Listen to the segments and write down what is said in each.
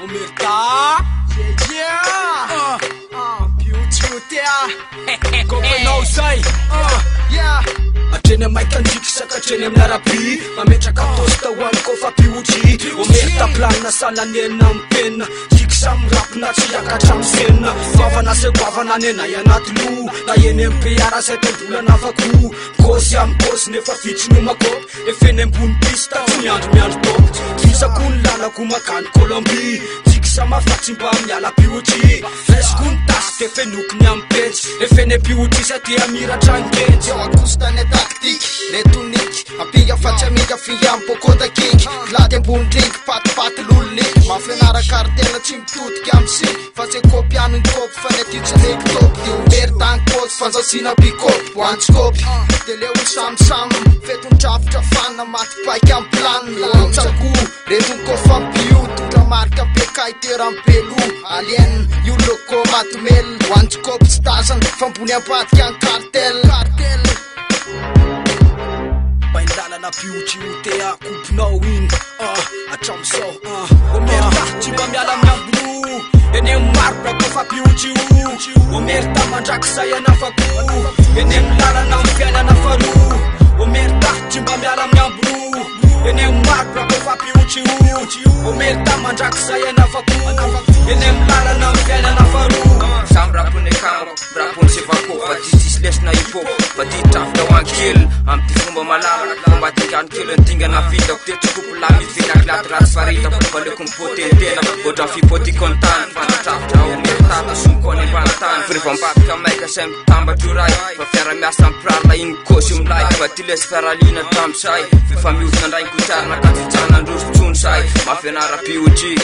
Omerta, yeah, beauty, kopanao zay, atreny amaikanjiky saka atreny amin'araby mametraka tosta hoany kofa piotry Omerta planina salanena ampenina jiky samy rapina tsy hiakatra amsenina vavana se goavana nenay anaty lo na eny ampeara setembolana afako gosy amy gosy nefa fitsiny makopy efeny ambony pista tsy miandro miandro topy visako ny lalako makany Colombie jiky samafatsy mba miala piotry vesiko ny tasy de fenokiny amy petsy efeny piotry satria miratra angetsy akostane taktiky retoniky ampinga fatsy amiga finga ampokota kinky glady ambony drinky patipaty loloniky mafianaraka artena tsy mitodiky amy siky fa tsy kopiano ny kopy fa netitsy reky topy de Omerta ny koty fanjasina bikopy hoantsykopy de leo samsamy fetony trafitra fana maty paiky amy planina latsako retony kofa mpioty dramarika pekaitera amy pelo alien io loko matomel hoantsykopy tsy tazany fambony ampatika any cartel baindalana piotry otea kopinao iny atramizao Omerta tsy mba miala amiambolo eny amy marina kofa piotry Omerta mandrakizay anafako eny amy lalana amy fiainana faroa Omerta tsy mba miala amiambolo eny amy marina kofa piotry Omerta mandrakizay anafako eny amy lalana amy fiainana faroa samy rapony kamako rapony sevako fa tisisy lesina hip-hop fa ty trafina hoankely amy ty fomba malama fomba tingany kely antingana vitako te tsikopo lamy velak laty ratsy faritako faleko ny potentena ohatran fipotiko ny tany fantatrafitra Omerta tasomokony ambany tany rehefa mbatika maika say mitambatro ray fa fiara-miasa ampirarina iny kosy milay fa ty lesy fiaralina tramosay fefa miosina ndray kotsarina katsitsana androso tsony say mafianara piotry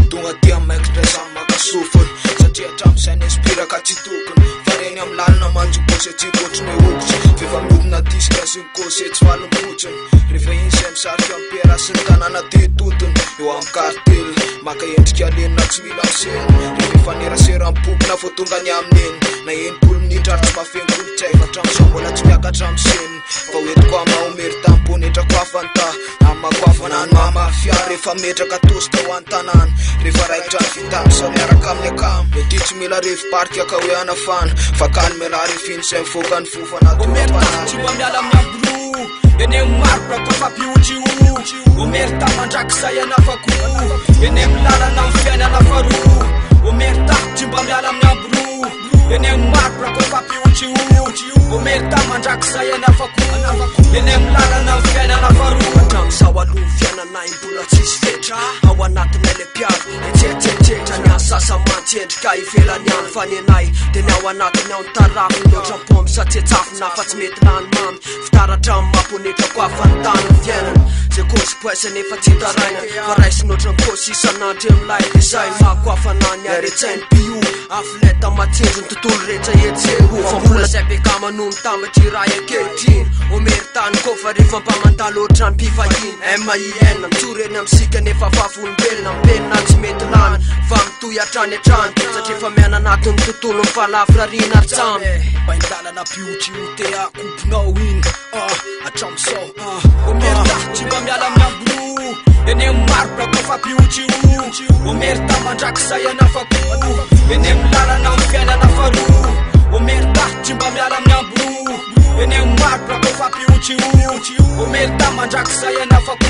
tonga dia maika ndray samy makasofony satria tramosay ny inspiraka tsy tokony fa reny amy lalina manjokosy tsy kotriny okotry fefa miodina diska sy nkosy tsy valompotsiny rehefa iny say misarika ampera sy ny tanàna te totony eo amy cartel maka endrika alenina tsy mila amseny rehefa fanerasera mpokina fo tonga ny amineny na enimpolo minitra ary tsy mafenkolitsay fa tramosay mbola tsy miakatra amseny fa hoetiko ama Omerta mponetrako afanta amakoafana ny mamafia rehefa metraka tosta ho any tanàna rehefa raikitra ny fitamisy miaraka amin'ny akamo de ty tsy mila revi-parika ka hoe anafana fa kany mela refiny say mifoka ny fofana Omerta tsy mba miala amiambolo eny amy marina kofa piotry Omerta mandrakizay anafako eny amy lalana amy fiainana faroa Omerta tsy mba miala amiambolo eny amy marina kofa piotry Omerta mandrakizay anafako eny amy lalana amy fiainana faroa atramizao aloha fiainanay mbola tsisy fetra ao anatiny ele piavy etsetsetsetra ny asasa mantsendrika ivelany any fanenay de ny ao anatiny ao ny tarafiny oatra mpomby satsetsafina fa tsy mety lany mamy fitaratra amy mamponetrako afantany ny fiainana zay kosy poisany efa tsy taraina fa raisiny oatra ny kosy isanandro amilay de zay mako afanany aretsainy pio afileta matsenjo ny tontolo rehetra etsero fa mbola zay bekama no mitambatry raha ankehitriny Omerta ny kofa rehefa mpamandalo oatra ny mpivahiny MIN mitsoreny amsika nefa vavolombelona mpenina tsy mety lany fa mitoy atrany atrany satria fa miana anatiny tontolo ny falavirarina ary tsamy baindalana piotry otea kopinao iny atramizao Omerta tsy mba miala amiambolo eny amy marina kofa piotry Omerta mandrakizay anafako eny amy lalana amy fiainana faroa Omerta tsy mba miala amiambolo eny amy marina kofa piotry Omerta mandrakizay anafako